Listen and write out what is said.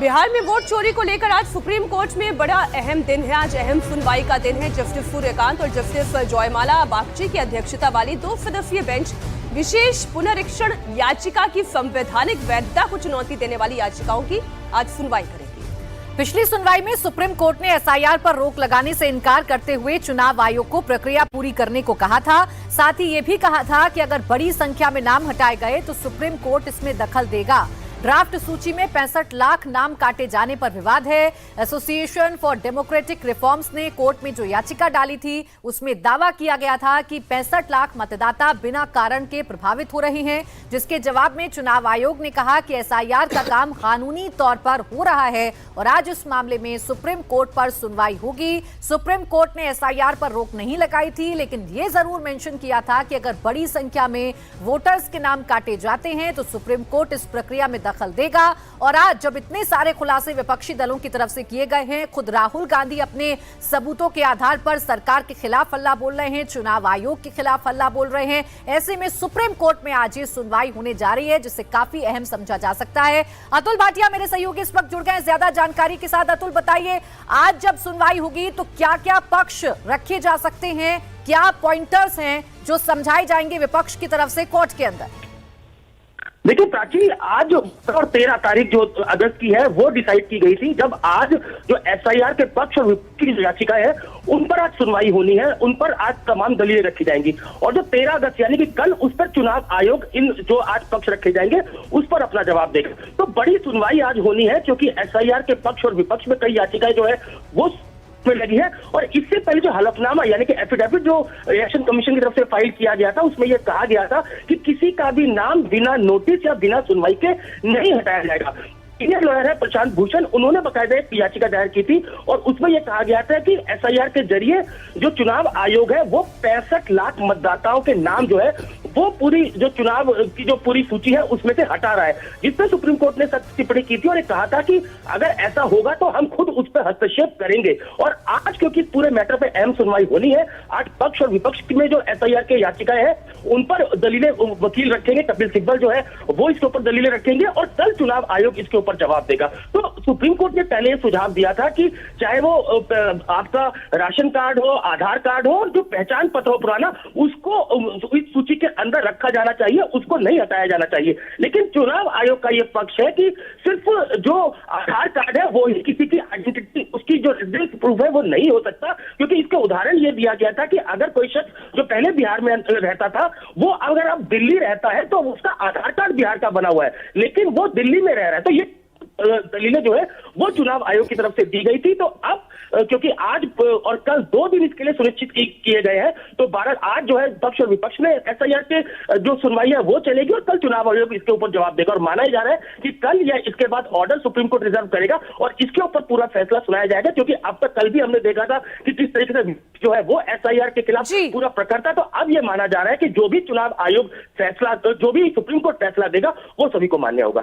बिहार में वोट चोरी को लेकर आज सुप्रीम कोर्ट में बड़ा अहम दिन है। आज अहम सुनवाई का दिन है। जस्टिस सूर्यकांत और जस्टिस जयमाला बागची की अध्यक्षता वाली 2 सदस्यीय बेंच विशेष पुनरीक्षण याचिका की संवैधानिक वैधता को चुनौती देने वाली याचिकाओं की आज सुनवाई करेगी। पिछली सुनवाई में सुप्रीम कोर्ट ने एसआईआर पर रोक लगाने से इनकार करते हुए चुनाव आयोग को प्रक्रिया पूरी करने को कहा था। साथ ही ये भी कहा था कि अगर बड़ी संख्या में नाम हटाए गए तो सुप्रीम कोर्ट इसमें दखल देगा। ड्राफ्ट सूची में 65 लाख नाम काटे जाने पर विवाद है। एसोसिएशन फॉर डेमोक्रेटिक रिफॉर्म्स ने कोर्ट में जो याचिका डाली थी उसमें दावा किया गया था कि 65 लाख मतदाता बिना कारण के प्रभावित हो रहे हैं, जिसके जवाब में चुनाव आयोग ने कहा कि एसआईआर का काम कानूनी तौर पर हो रहा है और आज इस मामले में सुप्रीम कोर्ट पर सुनवाई होगी। सुप्रीम कोर्ट ने एसआईआर पर रोक नहीं लगाई थी, लेकिन ये जरूर मेंशन किया था कि अगर बड़ी संख्या में वोटर्स के नाम काटे जाते हैं तो सुप्रीम कोर्ट इस प्रक्रिया में दखल देगा। और आज जब इतने सारे खुलासे विपक्षी दलों की तरफ से किए गए हैं, खुद राहुल गांधी अपने सबूतों के आधार पर सरकार के खिलाफ हल्ला बोल रहे हैं, चुनाव आयोग के खिलाफ हल्ला बोल रहे हैं, ऐसे में सुप्रीम कोर्ट में आज ये सुनवाई होने जा रही है, जिसे काफी अहम समझा जा सकता है। अतुल भाटिया मेरे सहयोगी इस वक्त जुड़ गए हैं ज्यादा जानकारी के साथ। अतुल बताइए, आज जब सुनवाई होगी तो क्या क्या पक्ष रखे जा सकते हैं, क्या पॉइंटर्स हैं जो समझाए जाएंगे विपक्ष की तरफ से कोर्ट के अंदर? देखिए प्राची, आज और 13 तारीख जो अगस्त की है वो डिसाइड की गई थी, जब आज जो एसआईआर के पक्ष और विपक्ष की जो याचिका है उन पर आज सुनवाई होनी है, उन पर आज तमाम दलीलें रखी जाएंगी और जो 13 अगस्त यानी कि कल उस पर चुनाव आयोग इन जो आज पक्ष रखे जाएंगे उस पर अपना जवाब देगा। तो बड़ी सुनवाई आज होनी है क्योंकि एसआईआर के पक्ष और विपक्ष में कई याचिकाएं जो है वो में लगी है। और इससे पहले जो हलफनामा यानी कि एफिडेविट जो इलेक्शन कमीशन की तरफ से फाइल किया गया था उसमें यह कहा गया था कि किसी का भी नाम बिना नोटिस या बिना सुनवाई के नहीं हटाया जाएगा। सीनियर लॉयर है प्रशांत भूषण, उन्होंने बकायदा एक याचिका दायर की थी और उसमें यह कहा गया था कि एसआईआर के जरिए जो चुनाव आयोग है वो 65 लाख मतदाताओं के नाम जो है वो पूरी जो चुनाव की जो पूरी सूची है उसमें से हटा रहा है, जिसपे सुप्रीम कोर्ट ने सख्त टिप्पणी की थी और कहा था कि अगर ऐसा होगा तो हम खुद उस पर हस्तक्षेप करेंगे। और आज क्योंकि पूरे मैटर पे अहम सुनवाई होनी है, आज पक्ष और विपक्ष में जो एसआईआर के याचिकाएं हैं उन पर दलीलें वकील रखेंगे, कपिल सिब्बल जो है वो इसके ऊपर दलीलें रखेंगे और कल चुनाव आयोग इसके ऊपर जवाब देगा। तो सुप्रीम कोर्ट ने पहले सुझाव दिया था कि चाहे वो आपका राशन कार्ड हो, आधार कार्ड हो, जो पहचान पत्र हो पुराना, उसको इस सूची के अंदर रखा जाना चाहिए, उसको नहीं हटाया जाना चाहिए। लेकिन चुनाव आयोग का यह पक्ष है कि सिर्फ जो आधार कार्ड है वो ही किसी की आइडेंटिटी, उसकी जो रेजिडेंस प्रूफ है वो नहीं हो सकता, क्योंकि इसका उदाहरण ये दिया गया था कि अगर कोई शख्स जो पहले बिहार में रहता था वो अगर अब दिल्ली रहता है तो उसका आधार कार्ड बिहार का बना हुआ है लेकिन वो दिल्ली में रह रहा है। तो ये दलीलें जो है वो चुनाव आयोग की तरफ से दी गई थी। तो अब क्योंकि आज और कल 2 दिन इसके लिए सुनिश्चित किए गए हैं, तो 12 आज जो है पक्ष और विपक्ष में एसआईआर के जो सुनवाई है वो चलेगी और कल चुनाव आयोग इसके ऊपर जवाब देगा। और माना जा रहा है कि कल या इसके बाद ऑर्डर सुप्रीम कोर्ट रिजर्व करेगा और इसके ऊपर पूरा फैसला सुनाया जाएगा, क्योंकि अब तक कल भी हमने देखा था कि किस तरीके से जो है वो एसआईआर के खिलाफ पूरा प्रखर था। तो अब यह माना जा रहा है कि जो भी चुनाव आयोग फैसला, जो भी सुप्रीम कोर्ट फैसला देगा वो सभी को मान्य होगा।